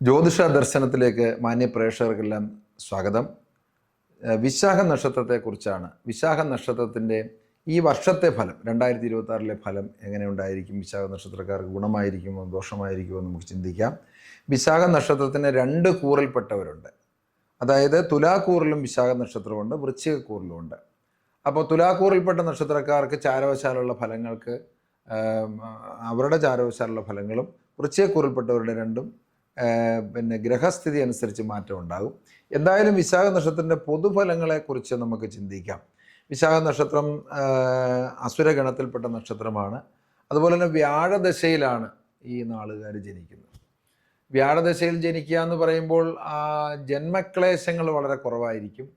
ജ്യോതിഷ ദർശനത്തിലേക്ക് മാന്യ പ്രേക്ഷകർക്കെല്ലാം സ്വാഗതം. വിശാഖ നക്ഷത്രത്തെക്കുറിച്ചാണ്. വിശാഖ നക്ഷത്രത്തിൻ്റെ ഈ വർഷത്തെ ഫലം 2026 ഫലം എങ്ങനെ ഉണ്ടായിരിക്കും, വിശാഖ നക്ഷത്രക്കാർക്ക് ഗുണമായിരിക്കുമോ ദോഷമായിരിക്കുമോ നമുക്ക് ചിന്തിക്കാം. വിശാഖ നക്ഷത്രത്തിന് 2 കൂറിൽപ്പെട്ടവരുണ്ട്. അതായത് തുലാക്കൂറിലും വിശാഖ നക്ഷത്രമുണ്ട്, വൃശ്ചികക്കൂറിലുമുണ്ട്. അപ്പോൾ തുലാക്കൂറിൽപ്പെട്ട നക്ഷത്രക്കാർക്ക് ചാരവശാലുള്ള ഫലങ്ങൾക്ക് അവരുടെ ചാരവശാലുള്ള ഫലങ്ങളും, വൃശ്ചികക്കൂറിൽപ്പെട്ടവരുടെ രണ്ടും ഗ്രഹസ്ഥിതി അനുസരിച്ച് മാറ്റം ഉണ്ടാകും. എന്തായാലും വിശാഖ നക്ഷത്രത്തിൻ്റെ പൊതുഫലങ്ങളെക്കുറിച്ച് നമുക്ക് ചിന്തിക്കാം. വിശാഖ നക്ഷത്രം അസുരഗണത്തിൽപ്പെട്ട നക്ഷത്രമാണ്. അതുപോലെ തന്നെ വ്യാഴദശയിലാണ് ഈ നാളുകാർ ജനിക്കുന്നത്. വ്യാഴദശയിൽ ജനിക്കുക എന്ന് പറയുമ്പോൾ ജന്മക്ലേശങ്ങൾ വളരെ കുറവായിരിക്കും.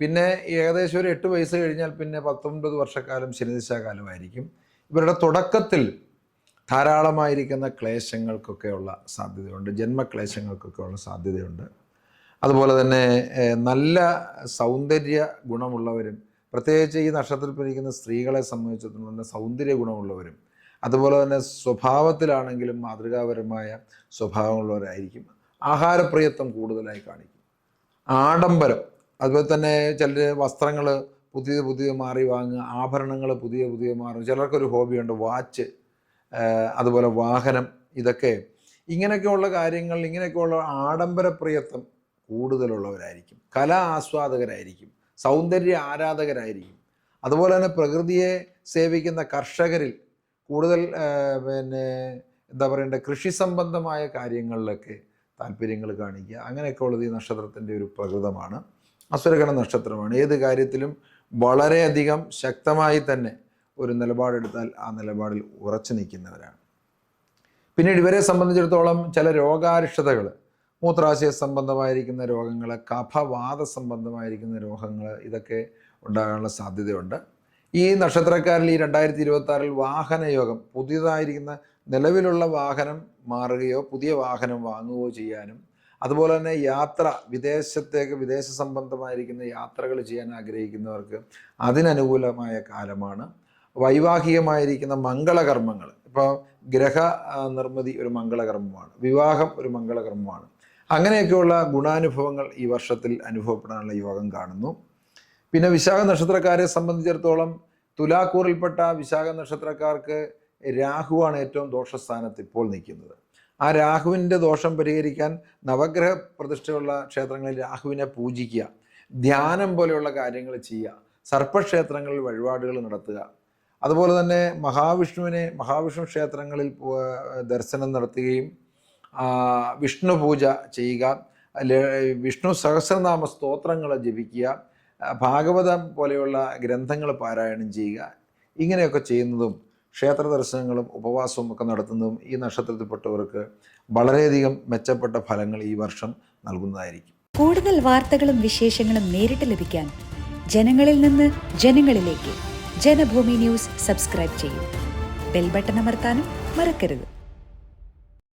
പിന്നെ ഏകദേശം ഒരു 8 വയസ്സ് കഴിഞ്ഞാൽ പിന്നെ 19 വർഷക്കാലം ശനിദശാകാലമായിരിക്കും. ഇവരുടെ തുടക്കത്തിൽ ധാരാളമായിരിക്കുന്ന ക്ലേശങ്ങൾക്കൊക്കെയുള്ള സാധ്യതയുണ്ട്, ജന്മക്ലേശങ്ങൾക്കൊക്കെയുള്ള സാധ്യതയുണ്ട്. അതുപോലെ തന്നെ നല്ല സൗന്ദര്യ ഗുണമുള്ളവരും, പ്രത്യേകിച്ച് ഈ നക്ഷത്രത്തിൽ പിരിക്കുന്ന സ്ത്രീകളെ സംബന്ധിച്ചിടത്തോളം സൗന്ദര്യ ഗുണമുള്ളവരും, അതുപോലെ തന്നെ സ്വഭാവത്തിലാണെങ്കിലും മാതൃകാപരമായ സ്വഭാവമുള്ളവരായിരിക്കും. ആഹാരപ്രിയത്വം കൂടുതലായി കാണിക്കും. ആഡംബരം, അതുപോലെ തന്നെ ചിലർ വസ്ത്രങ്ങൾ പുതിയ മാറി വാങ്ങുക, ആഭരണങ്ങൾ പുതിയ മാറുക. ചിലർക്കൊരു ഹോബിയുണ്ട്, വാച്ച്, അതുപോലെ വാഹനം. ഇതൊക്കെ ഇങ്ങനെയൊക്കെയുള്ള കാര്യങ്ങൾ, ഇങ്ങനെയൊക്കെയുള്ള ആഡംബരപ്രിയത്വം കൂടുതലുള്ളവരായിരിക്കും. കലാ ആസ്വാദകരായിരിക്കും, സൗന്ദര്യ ആരാധകരായിരിക്കും. അതുപോലെ തന്നെ പ്രകൃതിയെ സേവിക്കുന്ന കർഷകരിൽ കൂടുതൽ എന്താ പറയേണ്ടത്, കൃഷി സംബന്ധമായ കാര്യങ്ങളിലൊക്കെ താല്പര്യങ്ങൾ കാണിക്കുക. അങ്ങനെയൊക്കെ ഉള്ളത് ഈ നക്ഷത്രത്തിൻ്റെ ഒരു പ്രകൃതമാണ്. അസുരഗണ നക്ഷത്രമാണ്. ഏത് കാര്യത്തിലും വളരെയധികം ശക്തമായി തന്നെ ഒരു നിലപാടെടുത്താൽ ആ നിലപാടിൽ ഉറച്ചു നിൽക്കുന്നവരാണ്. പിന്നീട് ഇവരെ സംബന്ധിച്ചിടത്തോളം ചില രോഗാരിഷ്ടതകൾ, മൂത്രാശയ സംബന്ധമായിരിക്കുന്ന രോഗങ്ങൾ, കഫവാത സംബന്ധമായിരിക്കുന്ന രോഗങ്ങൾ, ഇതൊക്കെ ഉണ്ടാകാനുള്ള സാധ്യതയുണ്ട്. ഈ നക്ഷത്രക്കാരിൽ ഈ 2026 വാഹനയോഗം, പുതിയതായിരിക്കുന്ന നിലവിലുള്ള വാഹനം മാറുകയോ പുതിയ വാഹനം വാങ്ങുകയോ ചെയ്യാനും, അതുപോലെ തന്നെ യാത്ര, വിദേശ സംബന്ധമായിരിക്കുന്ന യാത്രകൾ ചെയ്യാൻ ആഗ്രഹിക്കുന്നവർക്ക് അതിനനുകൂലമായ കാലമാണ്. വൈവാഹികമായിരിക്കുന്ന മംഗളകർമ്മങ്ങൾ, ഇപ്പോൾ ഗ്രഹ നിർമ്മിതി ഒരു മംഗളകർമ്മമാണ്, വിവാഹം ഒരു മംഗളകർമ്മമാണ്. അങ്ങനെയൊക്കെയുള്ള ഗുണാനുഭവങ്ങൾ ഈ വർഷത്തിൽ അനുഭവപ്പെടാനുള്ള യോഗം കാണുന്നു. പിന്നെ വിശാഖ നക്ഷത്രക്കാരെ സംബന്ധിച്ചിടത്തോളം തുലാക്കൂറിൽപ്പെട്ട വിശാഖ നക്ഷത്രക്കാർക്ക് രാഹുവാണ് ഏറ്റവും ദോഷസ്ഥാനത്ത് ഇപ്പോൾ നിൽക്കുന്നത്. ആ രാഹുവിൻ്റെ ദോഷം പരിഹരിക്കാൻ നവഗ്രഹ പ്രതിഷ്ഠയുള്ള ക്ഷേത്രങ്ങളിൽ രാഹുവിനെ പൂജിക്കുക, ധ്യാനം പോലെയുള്ള കാര്യങ്ങൾ ചെയ്യുക, സർപ്പക്ഷേത്രങ്ങളിൽ വഴിപാടുകൾ നടത്തുക. അതുപോലെ തന്നെ മഹാവിഷ്ണു ക്ഷേത്രങ്ങളിൽ ദർശനം നടത്തുകയും വിഷ്ണു പൂജ ചെയ്യുക, വിഷ്ണു സഹസ്രനാമ സ്തോത്രങ്ങൾ ജപിക്കുക, ഭാഗവതം പോലെയുള്ള ഗ്രന്ഥങ്ങൾ പാരായണം ചെയ്യുക. ഇങ്ങനെയൊക്കെ ചെയ്യുന്നതും ക്ഷേത്ര ദർശനങ്ങളും ഉപവാസവും ഒക്കെ നടത്തുന്നതും ഈ നക്ഷത്രത്തിൽപ്പെട്ടവർക്ക് വളരെയധികം മെച്ചപ്പെട്ട ഫലങ്ങൾ ഈ വർഷം നൽകുന്നതായിരിക്കും. കൂടുതൽ വാർത്തകളും വിശേഷങ്ങളും നേരിട്ട് ലഭിക്കാൻ ജനങ്ങളിൽ നിന്ന് ജനങ്ങളിലേക്ക് ജനഭൂമി ന്യൂസ് സബ്സ്ക്രൈബ് ചെയ്യൂ. ബെൽ ബട്ടൺ അമർത്താനും മറക്കരുത്.